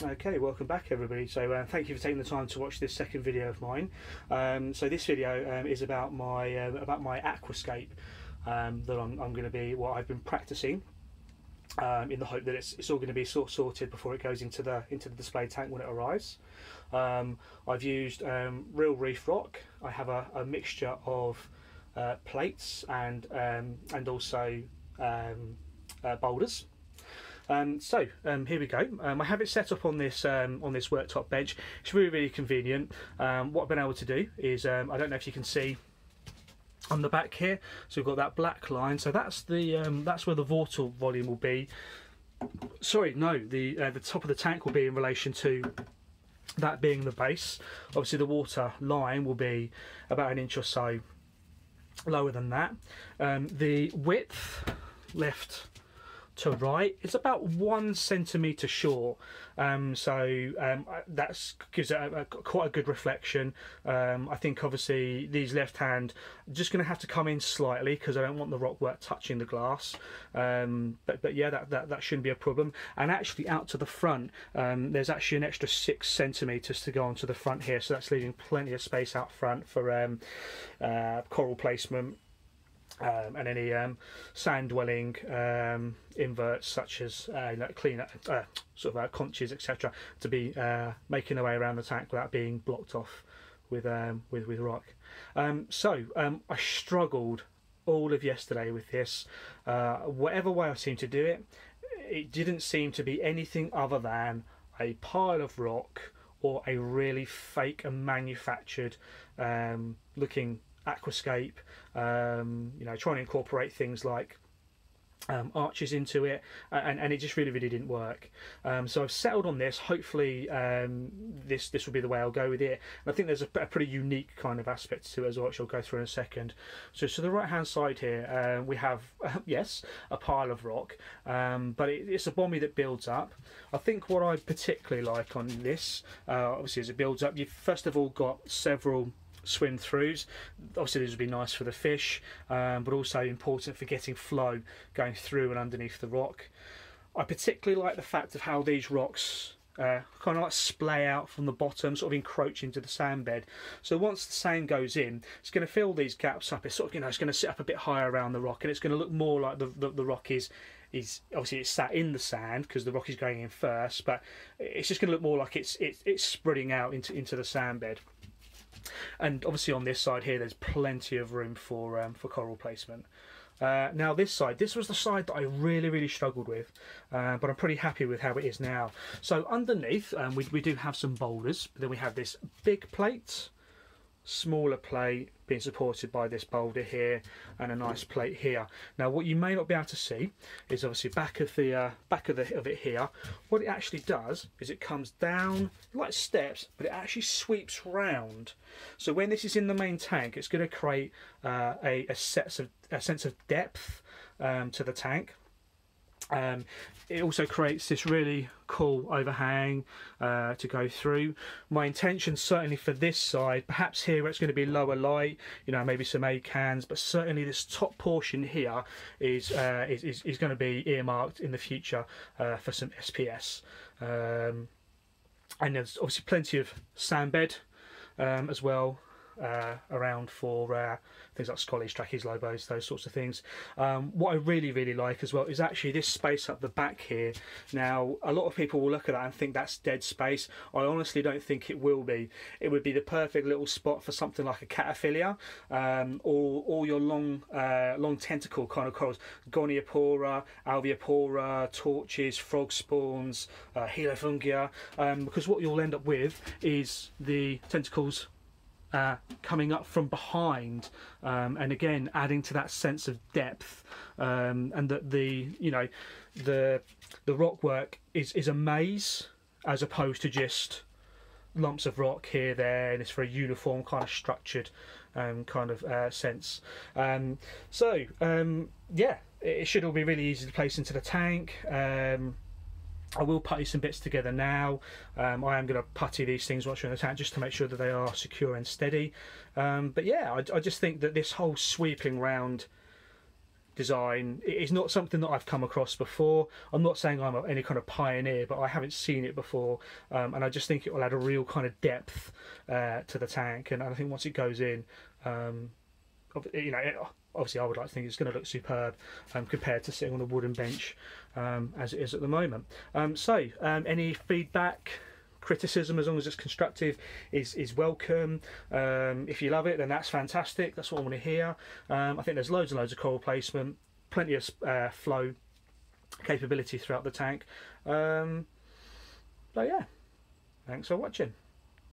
Okay, welcome back everybody. So thank you for taking the time to watch this second video of mine. So this video is about my aquascape that I'm going to be, what I've been practicing in the hope that it's all going to be sorted before it goes into the display tank when it arrives. I've used RealReef rock. I have a mixture of plates and also boulders. Here we go. I have it set up on this worktop bench. It's really convenient. What I've been able to do is I don't know if you can see on the back here. So we've got that black line. So that's where the water volume will be. Sorry, no, the top of the tank will be in relation to that being the base. Obviously, the water line will be about 1 inch or so lower than that. The width left to right is about 1 centimetre short, that gives it quite a good reflection. I think obviously these left hand just going to have to come in slightly because I don't want the rock work touching the glass, but yeah, that shouldn't be a problem. And actually out to the front there's actually an extra 6 centimetres to go onto the front here, so that's leaving plenty of space out front for coral placement. And any sand dwelling inverts such as conches, etc., to be making their way around the tank without being blocked off with rock. I struggled all of yesterday with this. Whatever way I seemed to do it, it didn't seem to be anything other than a pile of rock or a really fake and manufactured looking aquascape, trying to incorporate things like arches into it, and it just really didn't work. So I've settled on this. Hopefully this will be the way I'll go with it. And I think there's a pretty unique kind of aspect to it as well, which I'll go through in a second. So to the right hand side here we have yes, a pile of rock, but it's a bommy that builds up. I think what I particularly like on this, obviously as it builds up, you've first of all got several swim throughs. Obviously these would be nice for the fish, but also important for getting flow going through and underneath the rock. I particularly like the fact of how these rocks kind of like splay out from the bottom, sort of encroach into the sand bed. So once the sand goes in, it's going to fill these gaps up. It's sort of, it's going to sit up a bit higher around the rock, and it's going to look more like the rock is obviously it's sat in the sand because the rock is going in first, but it's just going to look more like it's spreading out into the sand bed. And obviously on this side here there's plenty of room for coral placement. Now this side, this was the side that I really struggled with, but I'm pretty happy with how it is now. So underneath we do have some boulders, but then we have this big plate, smaller plate being supported by this boulder here, and a nice plate here. Now what you may not be able to see is obviously back of it here. What it actually does is it comes down like steps, but it actually sweeps round. So when this is in the main tank, it's going to create a sense of depth to the tank. It also creates this really cool overhang to go through. My intention certainly for this side, perhaps here where it's going to be lower light, maybe some A cans, but certainly this top portion here is going to be earmarked in the future for some SPS. And there's obviously plenty of sand bed as well around for things like scollies, trackies, lobos, those sorts of things. What I really like as well is actually this space up the back here. Now a lot of people will look at that and think that's dead space. I honestly don't think it will be. It would be the perfect little spot for something like a cataphilia, or your long tentacle kind of corals, goniopora, alveopora, torches, frog spawns, helofungia, because what you'll end up with is the tentacles coming up from behind, and again adding to that sense of depth, and that the rock work is a maze as opposed to just lumps of rock here, there, and it's very uniform, kind of structured sense. Yeah, it should all be really easy to place into the tank. I will putty some bits together now. I am going to putty these things once you're in the tank just to make sure that they are secure and steady. But yeah, I just think that this whole sweeping round design. It is not something that I've come across before. I'm not saying I'm any kind of pioneer, but I haven't seen it before, and I just think it will add a real kind of depth to the tank. And I think once it goes in, obviously I would like to think it's going to look superb compared to sitting on a wooden bench as it is at the moment. Any feedback, criticism, as long as it's constructive, is welcome. If you love it, then that's fantastic. That's what I want to hear. I think there's loads and loads of coral placement, plenty of flow capability throughout the tank. So yeah, thanks for watching.